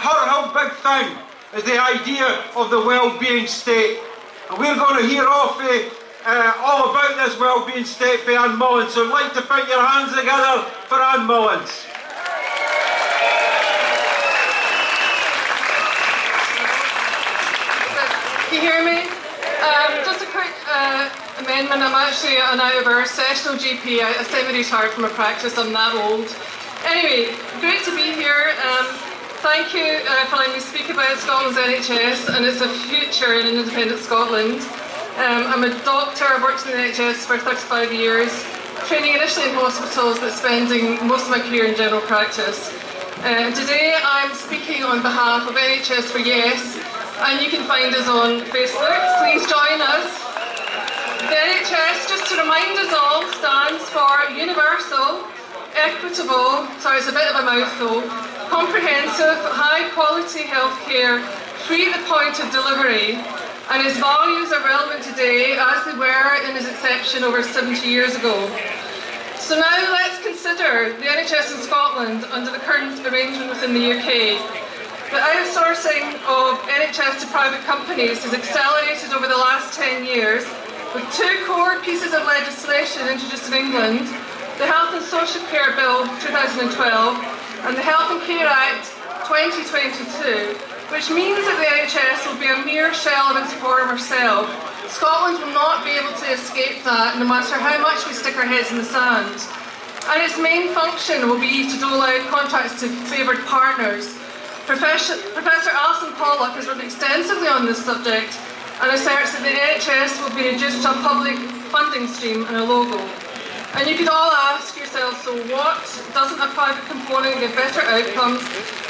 her whole big thing is the idea of the well-being state. And we're going to hear off all about this well-being state for Anne Mullins. So I'd like to put your hands together for Anne Mullins. Can you hear me? Just a quick amendment. I'm actually an out-of-hours sessional GP. I semi-retired from a practice. I'm that old. Anyway, great to be here. Thank you for letting me speak about Scotland's NHS and its future in an independent Scotland. I'm a doctor. I've worked in the NHS for 35 years, training initially in hospitals but spending most of my career in general practice. Today I'm speaking on behalf of NHS for Yes, and you can find us on Facebook. Please join us. The NHS, just to remind us all, stands for universal, equitable, sorry it's a bit of a mouthful, comprehensive, high quality healthcare, free at the point of delivery, and his values are relevant today as they were in his inception over 70 years ago. So now let's consider the NHS in Scotland under the current arrangement within the UK. The outsourcing of NHS to private companies has accelerated over the last 10 years with two core pieces of legislation introduced in England, the Health and Social Care Bill 2012 and the Health and Care Act 2022, which means that the NHS will be a mere shell of its former self. Scotland will not be able to escape that no matter how much we stick our heads in the sand. And its main function will be to dole out contracts to favoured partners. Professor Alison Pollock has written extensively on this subject and asserts that the NHS will be reduced to a public funding stream and a logo. And you could all ask yourselves, so what? Doesn't a private component give better outcomes?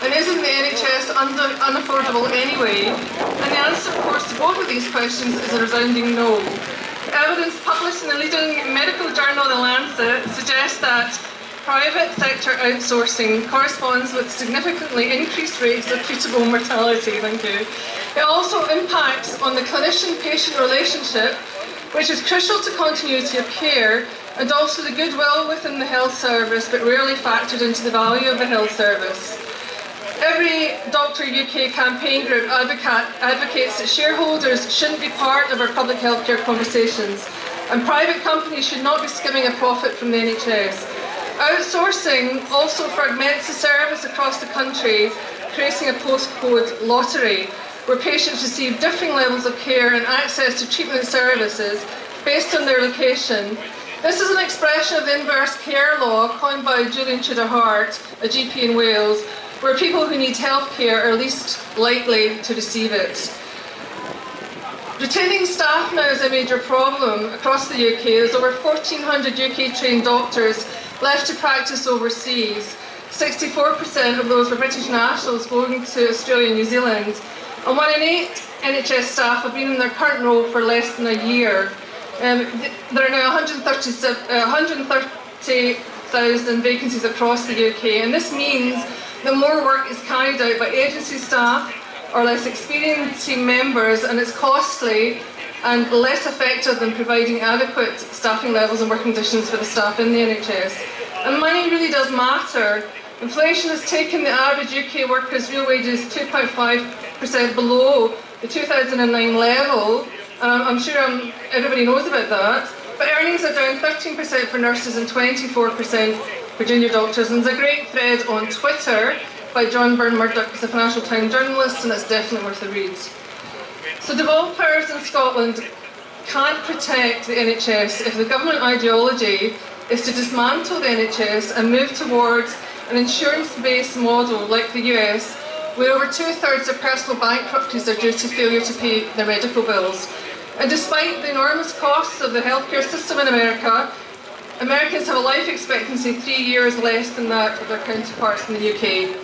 And isn't the NHS unaffordable anyway? And the answer, of course, to both of these questions is a resounding no. Evidence published in the leading medical journal The Lancet suggests that private sector outsourcing corresponds with significantly increased rates of treatable mortality. Thank you. It also impacts on the clinician-patient relationship, which is crucial to continuity of care, and also the goodwill within the health service, but rarely factored into the value of the health service. Every Doctor UK campaign group advocates that shareholders shouldn't be part of our public healthcare conversations, and private companies should not be skimming a profit from the NHS. Outsourcing also fragments the service across the country, creating a postcode lottery, where patients receive differing levels of care and access to treatment services based on their location. This is an expression of the inverse care law coined by Julian Tudor-Hart, a GP in Wales, where people who need health care are least likely to receive it. Retaining staff now is a major problem across the UK. There's over 1,400 UK trained doctors left to practice overseas. 64% of those were British nationals going to Australia and New Zealand. And 1 in 8 NHS staff have been in their current role for less than a year. There are now 130,000 vacancies across the UK, and this means that more work is carried out by agency staff or less experienced team members, and it's costly and less effective than providing adequate staffing levels and working conditions for the staff in the NHS. And money really does matter. Inflation has taken the average UK worker's real wages 2.5% below the 2009 level. I'm sure everybody knows about that. But earnings are down 13% for nurses and 24% for junior doctors. And there's a great thread on Twitter by John Byrne-Murdoch, who's a Financial Times journalist, and it's definitely worth a read. So devolvers in Scotland can't protect the NHS if the government ideology is to dismantle the NHS and move towards an insurance-based model like the US, where over 2/3 of personal bankruptcies are due to failure to pay their medical bills. And despite the enormous costs of the healthcare system in America, Americans have a life expectancy 3 years less than that of their counterparts in the UK.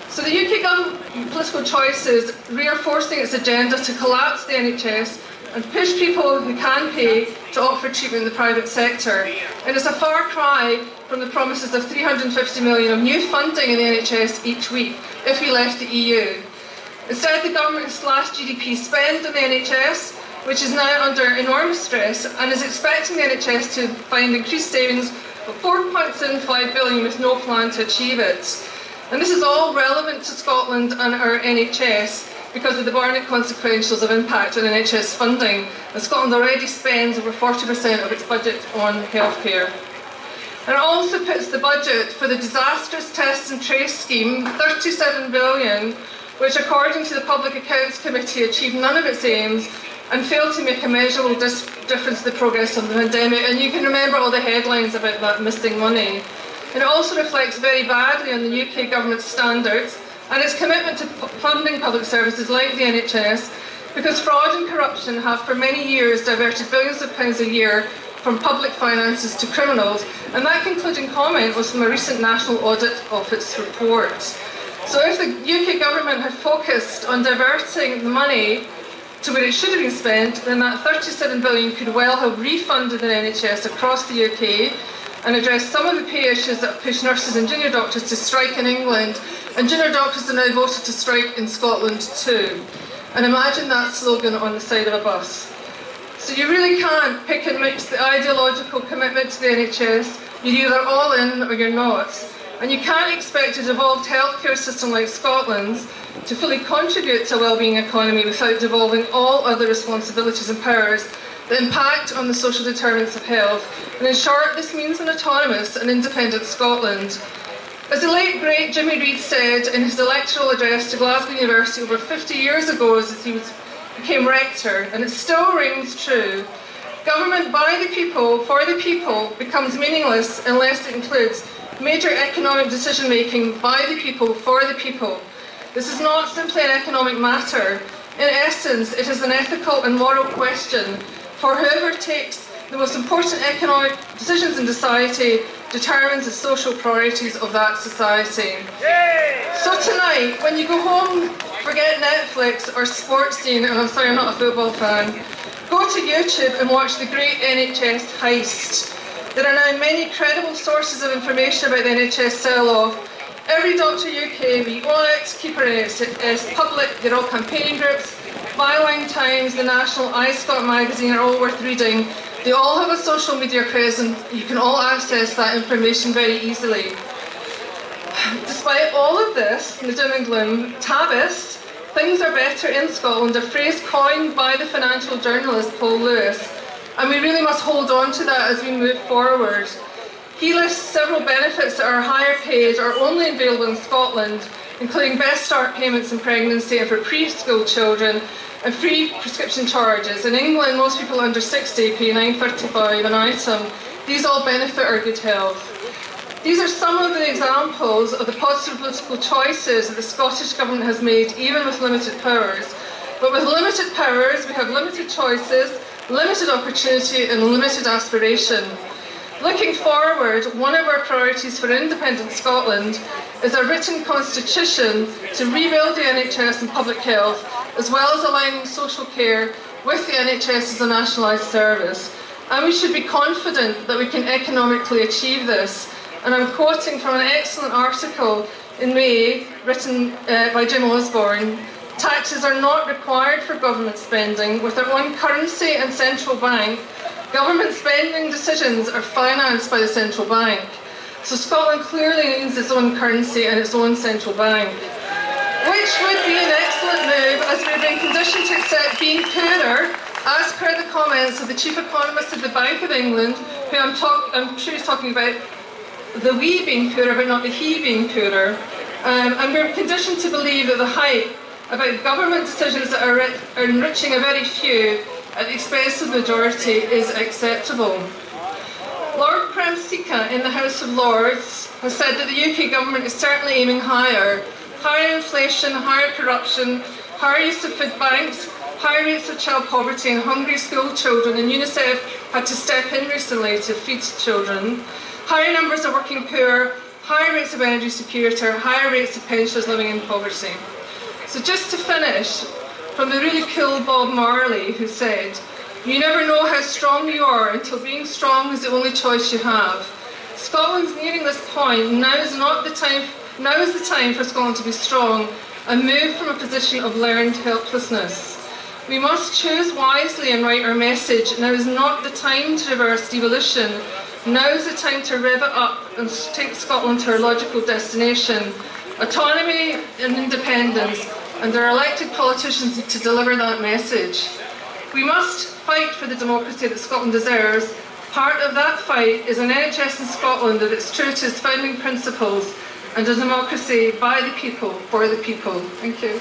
So the UK government political choices reinforcing its agenda to collapse the NHS and push people who can pay to opt for treatment in the private sector. And it's a far cry from the promises of 350 million of new funding in the NHS each week if we left the EU. Instead, the government has slashed GDP spend on the NHS, which is now under enormous stress, and is expecting the NHS to find increased savings of 4.75 billion with no plan to achieve it. And this is all relevant to Scotland and our NHS because of the burning consequentials of impact on NHS funding. And Scotland already spends over 40% of its budget on healthcare. And it also puts the budget for the disastrous test and trace scheme, 37 billion, which according to the Public Accounts Committee achieved none of its aims and failed to make a measurable difference to the progress of the pandemic. And you can remember all the headlines about that missing money. And it also reflects very badly on the UK government's standards and its commitment to funding public services like the NHS, because fraud and corruption have for many years diverted billions of pounds a year from public finances to criminals, and that concluding comment was from a recent National Audit Office report. So if the UK government had focused on diverting the money to where it should have been spent, then that 37 billion could well have refunded the NHS across the UK and addressed some of the pay issues that push nurses and junior doctors to strike in England, and junior doctors are now voted to strike in Scotland too. And imagine that slogan on the side of a bus. So you really can't pick and mix the ideological commitment to the NHS. You're either all in or you're not. And you can't expect a devolved healthcare system like Scotland's to fully contribute to a wellbeing economy without devolving all other responsibilities and powers that impact on the social determinants of health. And in short, this means an autonomous and independent Scotland. As the late great Jimmy Reid said in his electoral address to Glasgow University over 50 years ago as he became rector, and it still rings true, government by the people, for the people, becomes meaningless unless it includes major economic decision making by the people, for the people. This is not simply an economic matter. In essence, it is an ethical and moral question, for whoever takes the most important economic decisions in society determines the social priorities of that society. So tonight, when you go home, forget Netflix or sports scene, and I'm sorry, I'm not a football fan, go to YouTube and watch the great NHS heist. There are now many credible sources of information about the NHS sell-off. Every Doctor UK, We Own It, Keeper NHS Public, they're all campaign groups. Byline Times, the National, iScot magazine are all worth reading. They all have a social media presence. You can all access that information very easily. Despite all of this, the doom and gloom, Tabbist, things are better in Scotland, a phrase coined by the financial journalist Paul Lewis. And we really must hold on to that as we move forward. He lists several benefits that are higher paid or only available in Scotland, including best start payments in pregnancy and for preschool children, and free prescription charges. In England, most people under 60 pay £9.35 an item. These all benefit our good health. These are some of the examples of the positive political choices that the Scottish Government has made, even with limited powers. But with limited powers, we have limited choices, limited opportunity and limited aspiration. Looking forward, one of our priorities for independent Scotland is a written constitution to rebuild the NHS and public health, as well as aligning social care with the NHS as a nationalised service. And we should be confident that we can economically achieve this. And I'm quoting from an excellent article in May, written by Jim Osborne. Taxes are not required for government spending. With our own currency and central bank, government spending decisions are financed by the central bank. So Scotland clearly needs its own currency and its own central bank, which would be an excellent move as we're being conditioned to accept being poorer, as per the comments of the chief economist of the Bank of England, who I'm sure he's talking about the we being poorer but not the he being poorer. And we're conditioned to believe that the hype about government decisions that are enriching a very few at the expense of the majority is acceptable. Lord Prem Sika in the House of Lords has said that the UK government is certainly aiming higher. Higher inflation, higher corruption, higher use of food banks, higher rates of child poverty and hungry school children, and UNICEF had to step in recently to feed children. Higher numbers of working poor, higher rates of energy security, higher rates of pensioners living in poverty. So just to finish, from the really cool Bob Marley, who said, "You never know how strong you are until being strong is the only choice you have." Scotland's nearing this point. Now is the time for Scotland to be strong and move from a position of learned helplessness. We must choose wisely and write our message. Now is not the time to reverse devolution. Now is the time to rev it up and take Scotland to our logical destination. autonomy and independence, and our elected politicians to deliver that message. We must fight for the democracy that Scotland deserves. Part of that fight is an NHS in Scotland that is true to its founding principles and a democracy by the people, for the people. Thank you.